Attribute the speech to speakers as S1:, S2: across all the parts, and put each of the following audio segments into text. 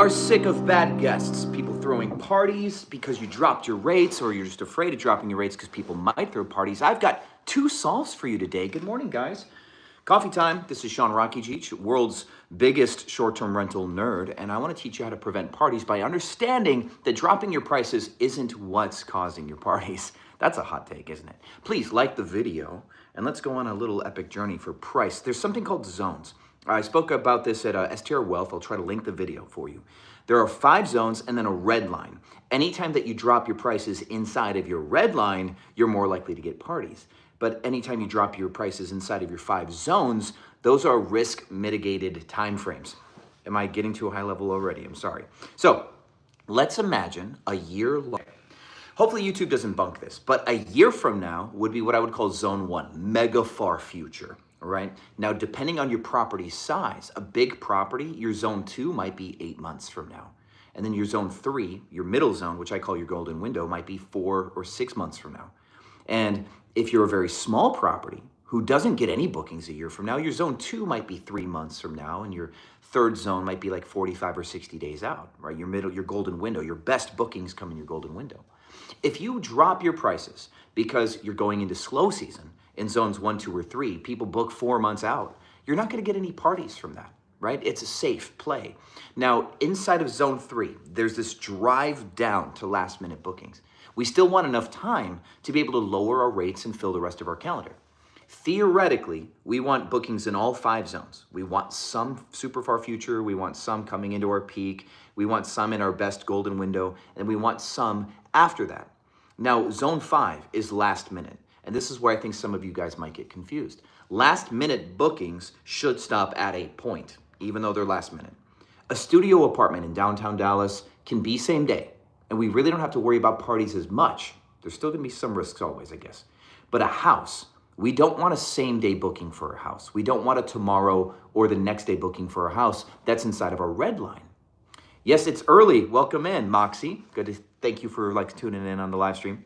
S1: are sick of bad guests, people throwing parties because you dropped your rates, or you're just afraid of dropping your rates because people might throw parties, I've got two solves for you today. Good morning, guys. Coffee time. This is Sean Rakicic, world's biggest short-term rental nerd, and I want to teach you how to prevent parties by understanding that dropping your prices isn't what's causing your parties. That's a hot take, isn't it? Please like the video, and let's go on a little epic journey for price. There's something called zones. I spoke about this at STR Wealth. I'll try to link the video for you. There are 5 zones and then a red line. Anytime that you drop your prices inside of your red line, you're more likely to get parties. But anytime you drop your prices inside of your 5 zones, those are risk mitigated timeframes. Am I getting to a high level already? I'm sorry. So let's imagine a year long. Hopefully YouTube doesn't bunk this, but a year from now would be what I would call zone 1, mega far future. All right. Now, depending on your property size, a big property, your zone 2 might be 8 months from now. And then your zone 3, your middle zone, which I call your golden window, might be 4 or 6 months from now. And if you're a very small property who doesn't get any bookings a year from now, your zone 2 might be 3 months from now, and your third zone might be like 45 or 60 days out, right? Your golden window, your best bookings come in your golden window. If you drop your prices because you're going into slow season, in zones 1, 2, or 3, people book 4 months out, you're not going to get any parties from that, right? It's a safe play. Now, inside of zone 3, there's this drive down to last minute bookings. We still want enough time to be able to lower our rates and fill the rest of our calendar. Theoretically, we want bookings in all 5 zones. We want some super far future, we want some coming into our peak, we want some in our best golden window, and we want some after that. Now, zone 5 is last minute. And this is where I think some of you guys might get confused. Last minute bookings should stop at a point, even though they're last minute. A studio apartment in downtown Dallas can be same day, and we really don't have to worry about parties as much. There's still gonna be some risks always, I guess. But a house, we don't want a same day booking for a house. We don't want a tomorrow or the next day booking for a house that's inside of our red line. Yes, it's early. Welcome in, Moxie. Good to thank you for tuning in on the live stream.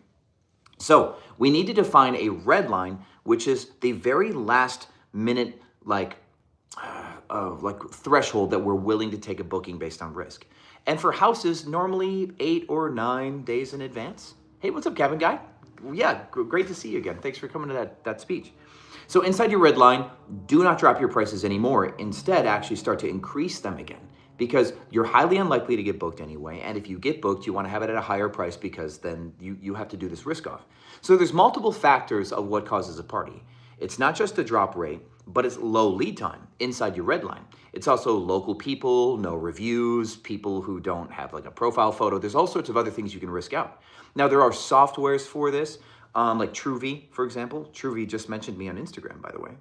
S1: So we need to define a red line, which is the very last minute threshold that we're willing to take a booking based on risk. And for houses, normally 8 or 9 days in advance. Hey, what's up, cabin guy? Yeah, great to see you again. Thanks for coming to that speech. So inside your red line, do not drop your prices anymore. Instead, actually start to increase them again, because you're highly unlikely to get booked anyway. And if you get booked, you want to have it at a higher price, because then you have to do this risk off. So there's multiple factors of what causes a party. It's not just the drop rate, but it's low lead time inside your red line. It's also local people, no reviews, people who don't have a profile photo. There's all sorts of other things you can risk out. Now, there are softwares for this, like TrueV, for example. TrueV just mentioned me on Instagram, by the way,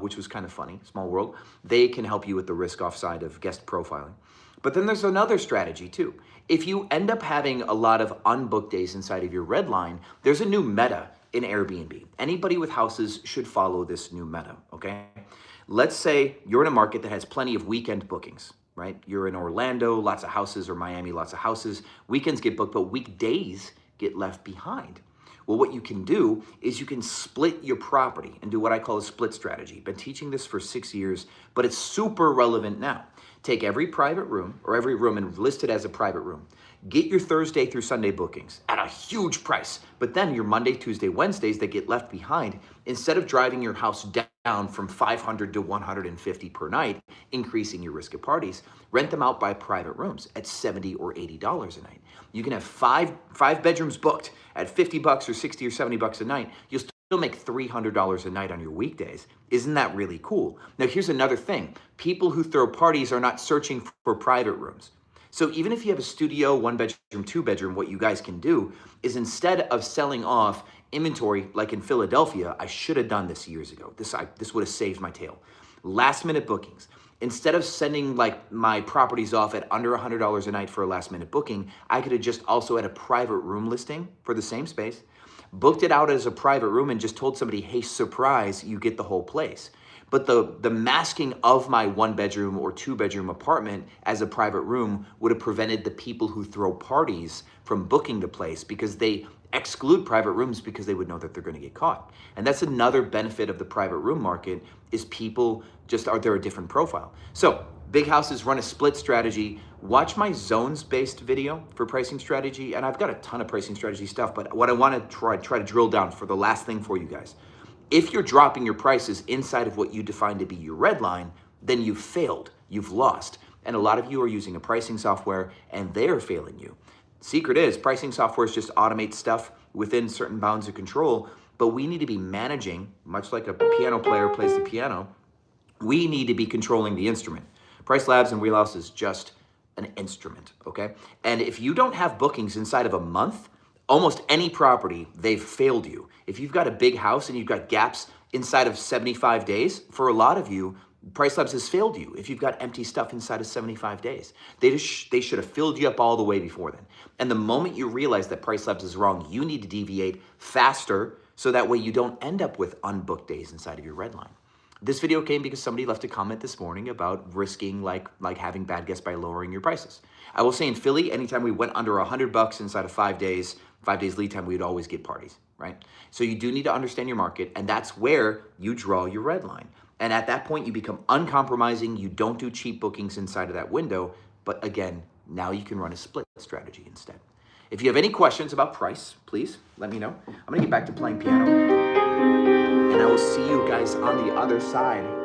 S1: which was kind of funny, small world. They can help you with the risk off side of guest profiling. But then there's another strategy too. If you end up having a lot of unbooked days inside of your red line, there's a new meta in Airbnb. Anybody with houses should follow this new meta, okay? Let's say you're in a market that has plenty of weekend bookings, right? You're in Orlando, lots of houses, or Miami, lots of houses. Weekends get booked, but weekdays get left behind. Well, what you can do is you can split your property and do what I call a split strategy. Been teaching this for 6 years, but it's super relevant now. Take every private room or every room and list it as a private room. Get your Thursday through Sunday bookings at a huge price. But then your Monday, Tuesday, Wednesdays that get left behind, instead of driving your house down from 500 to 150 per night, increasing your risk of parties, rent them out by private rooms at $70 or $80 a night. You can have five bedrooms booked at $50 or $60 or $70 a night. You'll still make $300 a night on your weekdays. Isn't that really cool? Now, here's another thing. People who throw parties are not searching for private rooms. So even if you have a studio, 1 bedroom, 2 bedroom, what you guys can do is, instead of selling off inventory like in Philadelphia, I should have done this years ago. This would have saved my tail. Last minute bookings. Instead of sending my properties off at under $100 a night for a last minute booking, I could have just also had a private room listing for the same space, booked it out as a private room, and just told somebody, hey, surprise, you get the whole place. But the masking of my 1 bedroom or 2 bedroom apartment as a private room would have prevented the people who throw parties from booking the place, because they exclude private rooms because they would know that they're going to get caught. And that's another benefit of the private room market, is people just they're a different profile. So Big houses run a split strategy. Watch my zones-based video for pricing strategy, and I've got a ton of pricing strategy stuff, but what I want to try to drill down for the last thing for you guys. If you're dropping your prices inside of what you define to be your red line, then you've failed, you've lost. And a lot of you are using a pricing software and they're failing you. Secret is pricing softwares just automate stuff within certain bounds of control, but we need to be managing, much like a piano player plays the piano, we need to be controlling the instrument. Price Labs and Wheelhouse is just an instrument, okay? And if you don't have bookings inside of a month, almost any property, they've failed you. If you've got a big house and you've got gaps inside of 75 days, for a lot of you, Price Labs has failed you if you've got empty stuff inside of 75 days. They should have filled you up all the way before then. And the moment you realize that Price Labs is wrong, you need to deviate faster so that way you don't end up with unbooked days inside of your red line. This video came because somebody left a comment this morning about risking like having bad guests by lowering your prices. I will say in Philly, anytime we went under $100 inside of 5 days lead time, we'd always get parties, right? So you do need to understand your market, and that's where you draw your red line. And at that point, you become uncompromising. You don't do cheap bookings inside of that window. But again, now you can run a split strategy instead. If you have any questions about price, please let me know. I'm going to get back to playing piano. And I will see you guys on the other side.